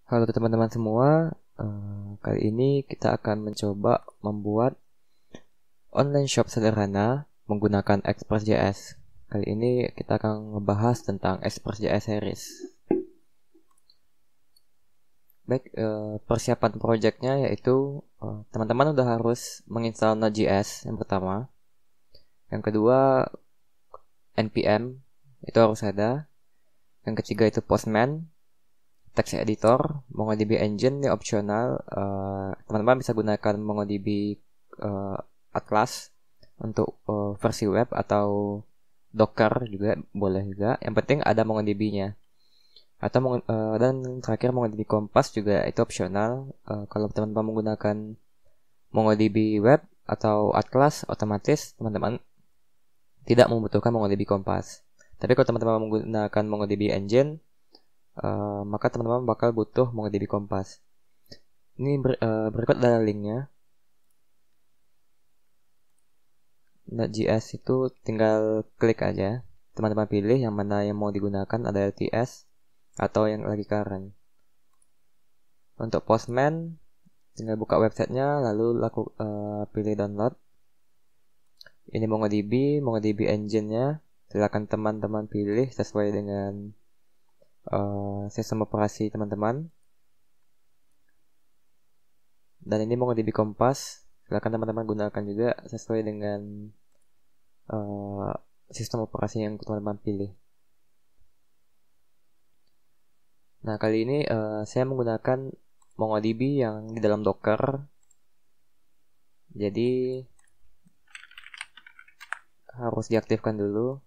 Halo teman-teman semua, kali ini kita akan mencoba membuat online shop sederhana menggunakan Express.js. Kali ini kita akan membahas tentang Express.js series. Baik, persiapan projectnya yaitu teman-teman udah harus menginstal Node.js yang pertama. Yang kedua, npm itu harus ada. Yang ketiga itu Postman, text editor, MongoDB Engine ini opsional. Teman-teman bisa gunakan MongoDB Atlas untuk versi web atau Docker juga boleh juga. Yang penting ada MongoDB-nya. Dan terakhir MongoDB Compass juga itu opsional. Kalau teman-teman menggunakan MongoDB web atau Atlas, otomatis teman-teman tidak membutuhkan MongoDB Compass. Tapi kalau teman-teman menggunakan MongoDB Engine, maka teman-teman bakal butuh MongoDB Compass. Ini berikut adalah linknya. Node.js itu tinggal klik aja. Teman-teman pilih yang mana yang mau digunakan, ada LTS atau yang lagi current. Untuk Postman, tinggal buka websitenya, lalu pilih download. Ini MongoDB Engine-nya. Silakan teman-teman pilih sesuai dengan sistem operasi teman-teman. Dan ini MongoDB Compass, silakan teman-teman gunakan juga sesuai dengan sistem operasi yang teman-teman pilih. Nah, kali ini saya menggunakan MongoDB yang di dalam Docker. Jadi harus diaktifkan dulu.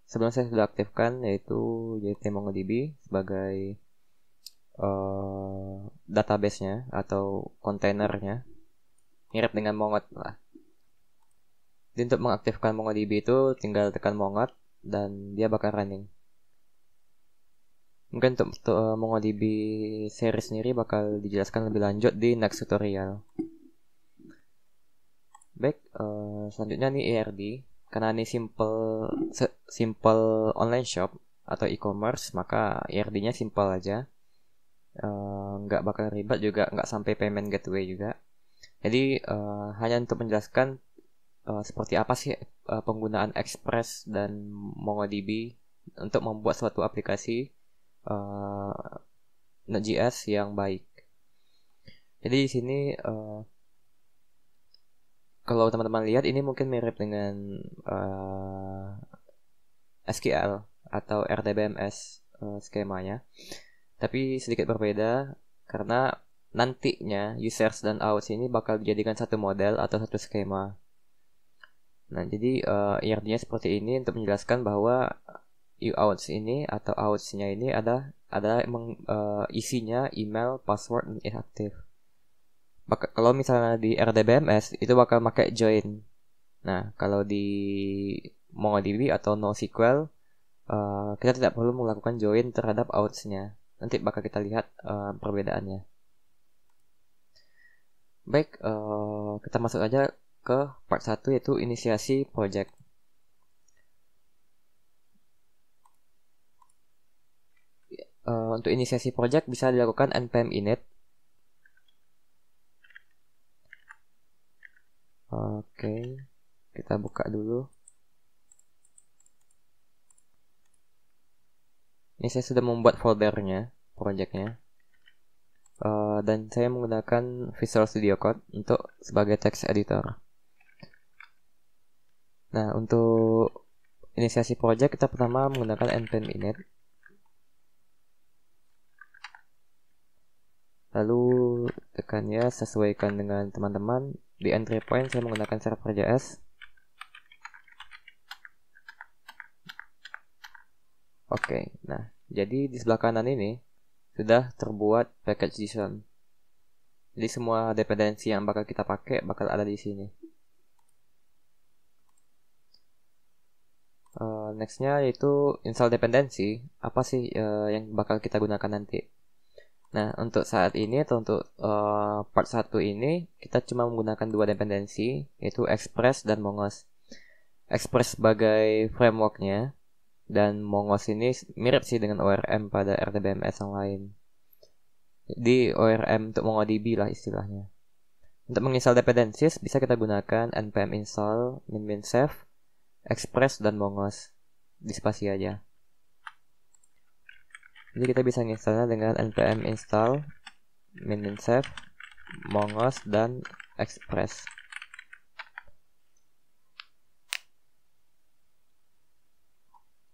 Sebelum saya sudah aktifkan, yaitu JT MongoDB sebagai database-nya atau kontainernya, mirip dengan Mongo lah. Jadi untuk mengaktifkan MongoDB itu tinggal tekan Mongo dan dia bakal running. Mungkin untuk MongoDB series sendiri bakal dijelaskan lebih lanjut di next tutorial. Baik, selanjutnya nih ERD. Karena ini simple online shop atau e-commerce, maka ERD-nya simple aja. Nggak bakal ribet juga, nggak sampai payment gateway juga. Jadi hanya untuk menjelaskan seperti apa sih penggunaan Express dan MongoDB untuk membuat suatu aplikasi Node.js yang baik. Jadi di sini kalau teman-teman lihat ini mungkin mirip dengan SQL atau RDBMS skemanya, tapi sedikit berbeda karena nantinya users dan outs ini bakal dijadikan satu model atau satu skema. Nah, jadi ERD-nya seperti ini untuk menjelaskan bahwa outs ini atau outs-nya ini ada isinya email, password, dan inaktif. Kalau misalnya di RDBMS itu bakal pakai join. Nah, kalau di MongoDB atau NoSQL kita tidak perlu melakukan join terhadap outs-nya. Nanti bakal kita lihat perbedaannya. Baik, kita masuk aja ke part 1 yaitu inisiasi project. Untuk inisiasi project bisa dilakukan npm init. Oke, kita buka dulu. Ini saya sudah membuat foldernya, projectnya. Dan saya menggunakan Visual Studio Code untuk sebagai text editor. Nah, untuk inisiasi project kita pertama menggunakan npm init. Lalu tekannya sesuaikan dengan teman-teman. Di entry point saya menggunakan server.js. Oke, nah jadi di sebelah kanan ini sudah terbuat package.json. Jadi semua dependensi yang bakal kita pakai bakal ada di sini. Nextnya yaitu install dependency. Apa sih yang bakal kita gunakan nanti? Nah, untuk saat ini atau untuk part 1 ini kita cuma menggunakan dua dependensi, yaitu Express dan Mongos. Express sebagai frameworknya, dan Mongos ini mirip sih dengan ORM pada RDBMS yang lain. Di ORM untuk MongoDB lah istilahnya. Untuk menginstal dependencies bisa kita gunakan npm install min-min-save, express, dan mongos. Di spasi aja. Jadi kita bisa menginstalnya dengan npm install min-min-save, mongos, dan express.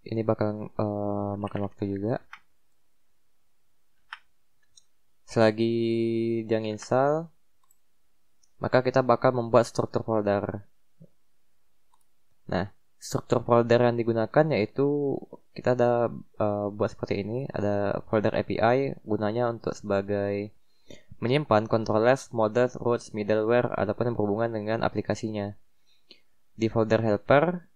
Ini bakal makan waktu juga. Selagi dia install, maka kita bakal membuat struktur folder. Nah, struktur folder yang digunakan yaitu kita ada buat seperti ini. Ada folder API gunanya untuk sebagai menyimpan controllers, models, routes, middleware, ataupun yang berhubungan dengan aplikasinya. Di folder helper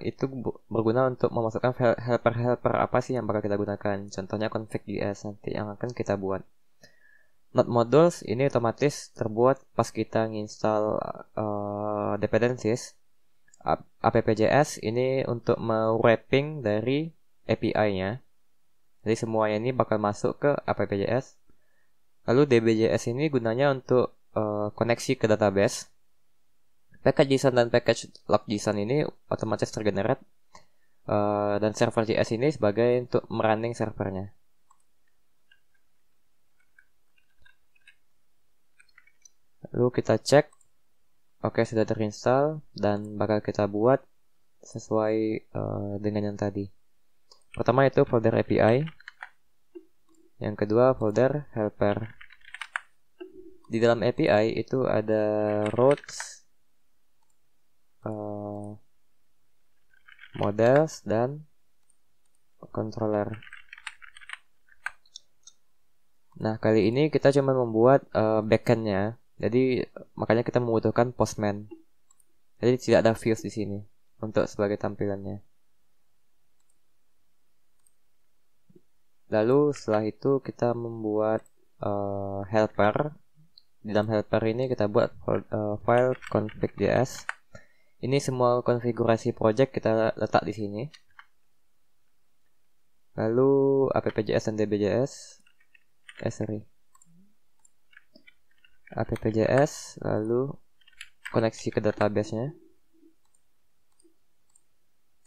itu berguna untuk memasukkan helper apa sih yang bakal kita gunakan. Contohnya config.js nanti yang akan kita buat. Node modules ini otomatis terbuat pas kita nginstal dependencies. app.js ini untuk mewrapping dari API-nya. Jadi semuanya ini bakal masuk ke app.js. Lalu db.js ini gunanya untuk koneksi ke database. Package.json dan package log.json ini otomatis tergenerate, dan server.js ini sebagai untuk merunning servernya. Lalu kita cek, oke, sudah terinstall dan bakal kita buat sesuai dengan yang tadi. Pertama itu folder API, yang kedua folder helper. Di dalam API itu ada routes, models, dan controller. Nah, kali ini kita cuma membuat backend-nya. Jadi makanya kita membutuhkan Postman. Jadi tidak ada views di sini untuk sebagai tampilannya. Lalu setelah itu kita membuat helper. Di dalam helper ini kita buat file config.js. Ini semua konfigurasi project kita letak di sini. Lalu app.js dan db.js. app.js, lalu koneksi ke database-nya.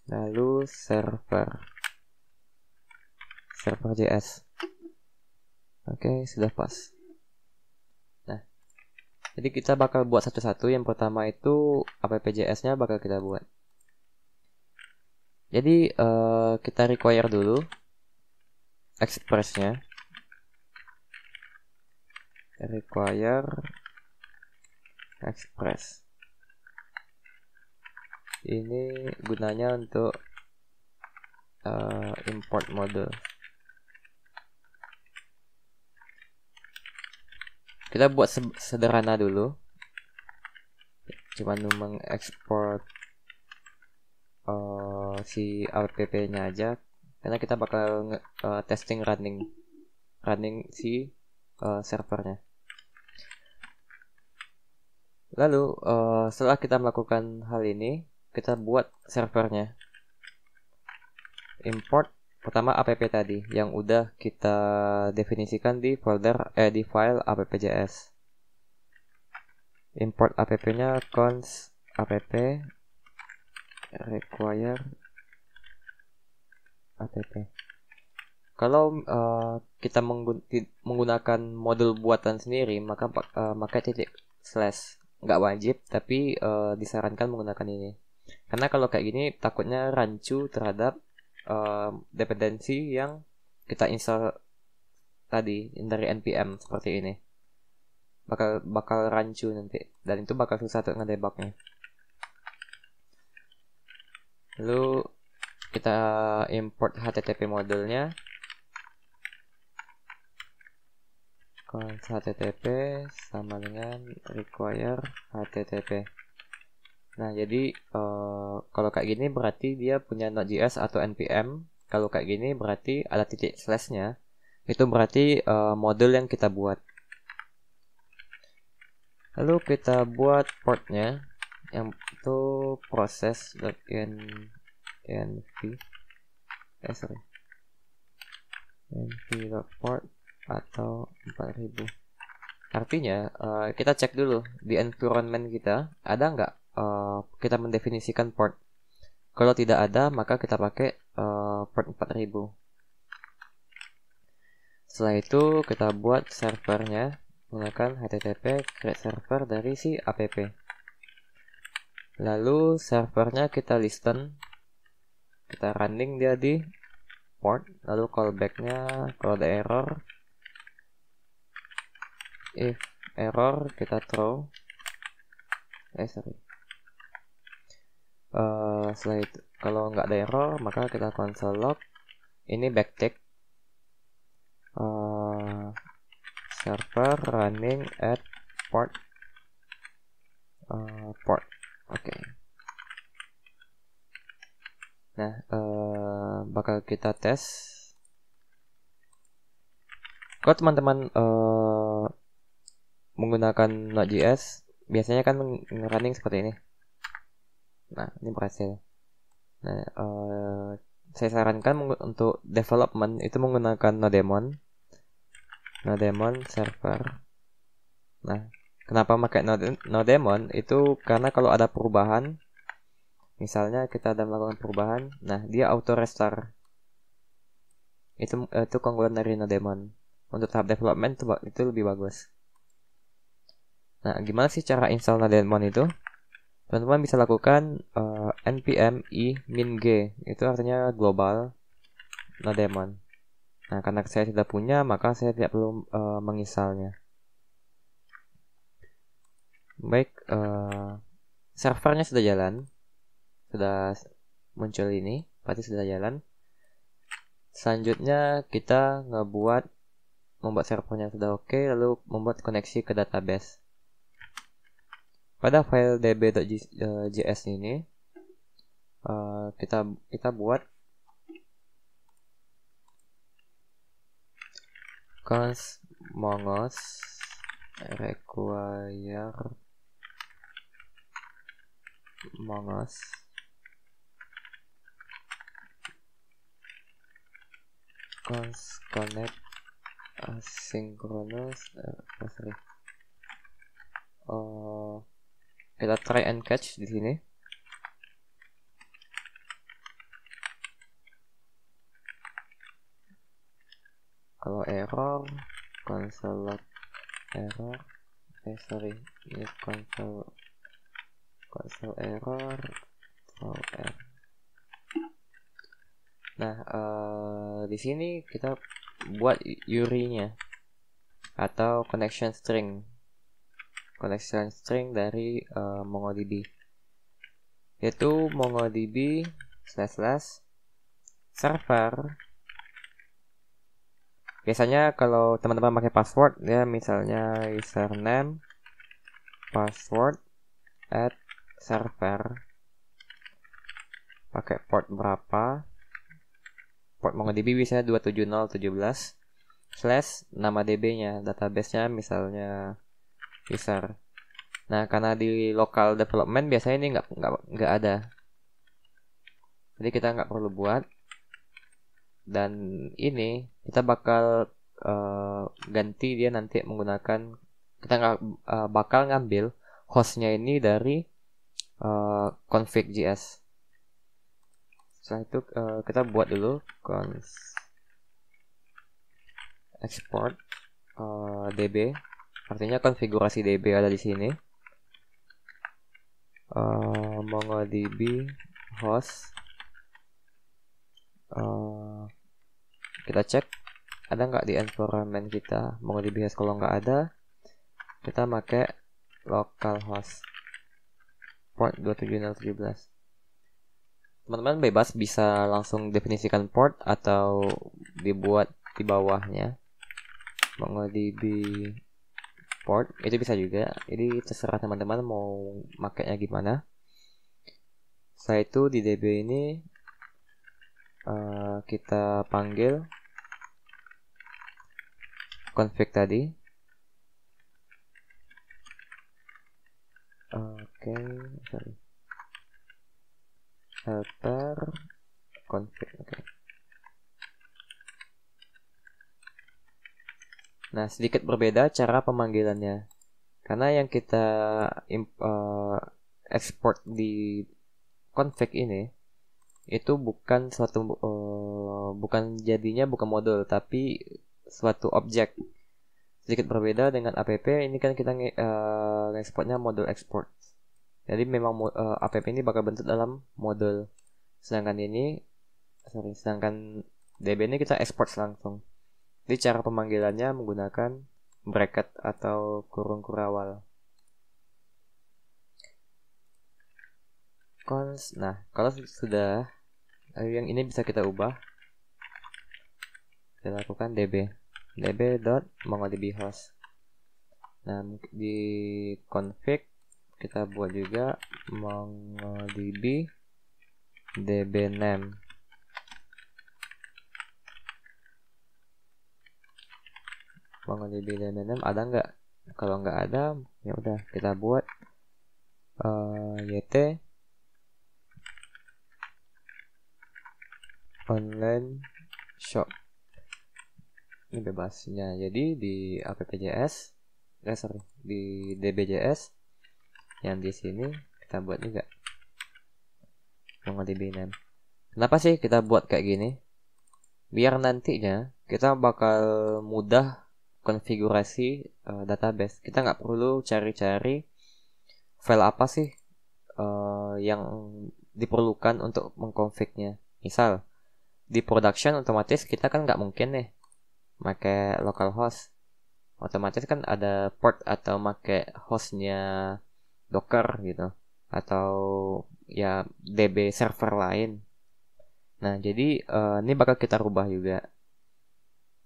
Lalu server.js. Oke, sudah pas. Nah, jadi kita bakal buat satu-satu. Yang pertama itu app.js-nya bakal kita buat. Jadi kita require dulu express-nya. Require express. Ini gunanya untuk import model. Kita buat sederhana dulu, cuma mengekspor si app-nya aja, karena kita bakal testing running si servernya. Lalu setelah kita melakukan hal ini, kita buat servernya. Import pertama app tadi yang udah kita definisikan di folder di file app.js. Import app-nya const app require app. Kalau kita menggunakan modul buatan sendiri, maka titik slash. Nggak wajib, tapi disarankan menggunakan ini. Karena kalau kayak gini takutnya rancu terhadap dependensi yang kita install tadi dari npm seperti ini. Bakal rancu nanti, dan itu bakal susah untuk ngedebugnya. Lalu kita import http modulnya. Const http sama dengan require http. Nah, jadi kalau kayak gini berarti dia punya Node.js atau npm. Kalau kayak gini berarti ada titik slash-nya. Itu berarti modul yang kita buat. Lalu kita buat portnya, yang itu process.env.port. atau 4000. Artinya kita cek dulu di environment kita ada nggak kita mendefinisikan port. Kalau tidak ada, maka kita pakai port 4000. Setelah itu kita buat servernya menggunakan http create server dari si app. Lalu servernya kita listen, kita running dia di port, lalu callbacknya kalau ada error, if error kita throw, setelah itu kalau nggak ada error maka kita console log, ini backtick server running at port Oke. Nah, bakal kita tes. Kalau teman-teman menggunakan Node.js, biasanya kan running seperti ini. Nah, ini berhasil. Nah, saya sarankan untuk development itu menggunakan Nodemon server. Nah, kenapa pakai Nodemon itu karena kalau ada perubahan, misalnya kita ada melakukan perubahan, nah dia auto restart. Itu keunggulan dari Nodemon. Untuk tahap development itu lebih bagus. Nah, gimana sih cara install Nodemon itu? Teman-teman bisa lakukan npm i-min-g, itu artinya global Nodemon. Nah, karena saya tidak punya, maka saya tidak perlu menginstalnya. Baik, servernya sudah jalan, sudah muncul ini, berarti sudah jalan. Selanjutnya kita membuat servernya sudah oke, lalu membuat koneksi ke database. Pada file db.js ini kita buat const mongoose require mongoose const connect asynchronous kita try and catch di sini. Kalau error console log error, ini console error throw error. Nah, di sini kita buat URI-nya atau connection string dari MongoDB, yaitu MongoDB //server. Biasanya kalau teman-teman pakai password, ya misalnya username password at server, pakai port berapa, port MongoDB bisa 27017 / nama DB-nya, database-nya misalnya user. Nah, karena di local development biasanya ini nggak ada, jadi kita nggak perlu buat. Dan ini kita bakal ganti dia nanti menggunakan, kita nggak bakal ngambil hostnya ini dari config.js. Setelah itu kita buat dulu const export db, artinya konfigurasi db ada di sini. MongoDB host, kita cek ada nggak di environment kita MongoDB host. Kalau nggak ada, kita pakai localhost port 27017. Teman-teman bebas bisa langsung definisikan port atau dibuat di bawahnya MongoDB port, itu bisa juga. Jadi terserah teman-teman mau makainya gimana. Setelah itu di DB ini kita panggil config tadi. Helper config. Nah, sedikit berbeda cara pemanggilannya. Karena yang kita export di config ini itu bukan bukan modul, tapi suatu objek. Sedikit berbeda dengan app, ini kan kita exportnya modul export. Jadi memang app ini bakal bentuk dalam modul. Sedangkan DB ini kita export langsung. Jadi cara pemanggilannya menggunakan bracket atau kurung kurawal. Nah, kalau sudah, yang ini bisa kita ubah. Kita lakukan db.mongodb-host. Nah, di config kita buat juga mongodb dbname. MongoDB dbname ada nggak? Kalau nggak ada, ya udah kita buat yt online shop. Ini bebasnya. Jadi di app.js, di db.js yang di sini kita buat juga MongoDB name. Kenapa sih kita buat kayak gini? Biar nantinya kita bakal mudah konfigurasi database. Kita nggak perlu cari-cari file apa sih yang diperlukan untuk mengkonfignya. Misal di production otomatis kita kan nggak mungkin nih pakai localhost. Otomatis kan ada port atau pakai hostnya Docker gitu, atau ya DB server lain. Nah, jadi ini bakal kita rubah juga.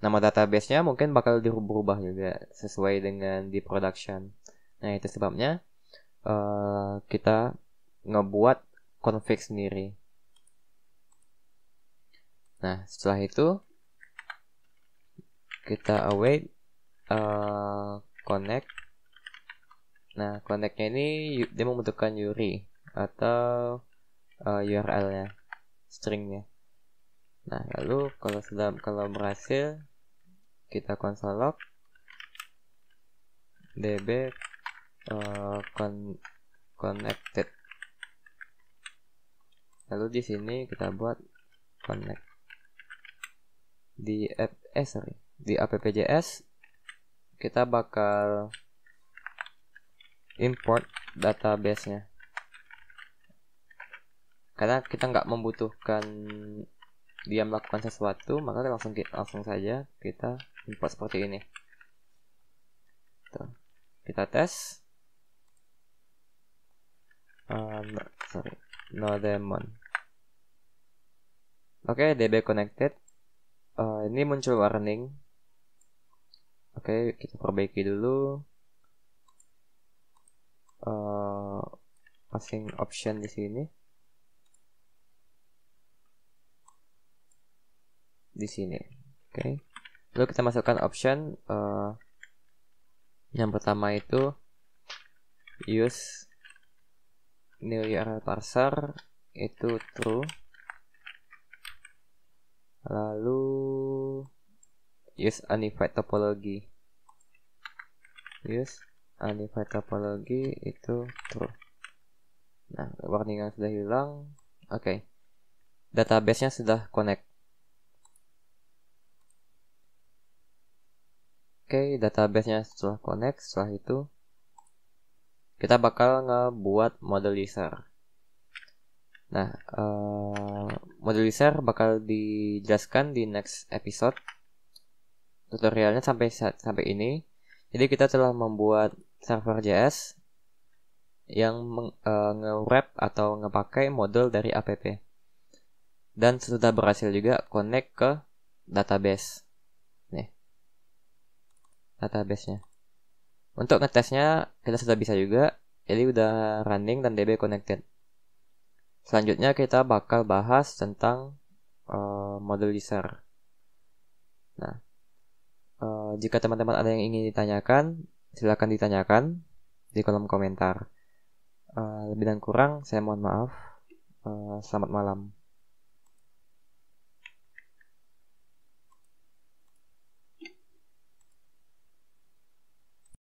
Nama database-nya mungkin bakal dirubah juga sesuai dengan di production. Nah, itu sebabnya kita ngebuat config sendiri. Nah, setelah itu kita await connect. Nah, connect-nya ini dia membutuhkan URI atau URL-nya, string-nya. Nah, lalu kalau berhasil kita console log db connected. Lalu di sini kita buat connect. Di app.js kita bakal import database-nya. Karena kita nggak membutuhkan dia melakukan sesuatu, maka langsung saja kita import seperti ini. Tuh. Kita tes. No daemon. Oke, db connected. Ini muncul warning. Oke, kita perbaiki dulu. Passing option di sini. Di sini. Oke. Lalu kita masukkan option yang pertama itu use new URL parser itu true. Lalu use unified topology. Use unified topology itu true. Nah, warning yang sudah hilang. Oke. Database-nya sudah connect. Oke, database-nya setelah connect, setelah itu kita bakal ngebuat modulizer. Nah, modulizer bakal dijelaskan di next episode. Tutorialnya sampai ini. Jadi kita telah membuat server JS yang nge-wrap atau ngepakai modul dari app. Dan sudah berhasil juga connect ke database. Nih. Database-nya. Untuk ngetesnya kita sudah bisa juga. Jadi udah running dan DB connected. Selanjutnya kita bakal bahas tentang modulizer. Nah, jika teman-teman ada yang ingin ditanyakan, silakan ditanyakan di kolom komentar. Lebih dan kurang saya mohon maaf. Selamat malam.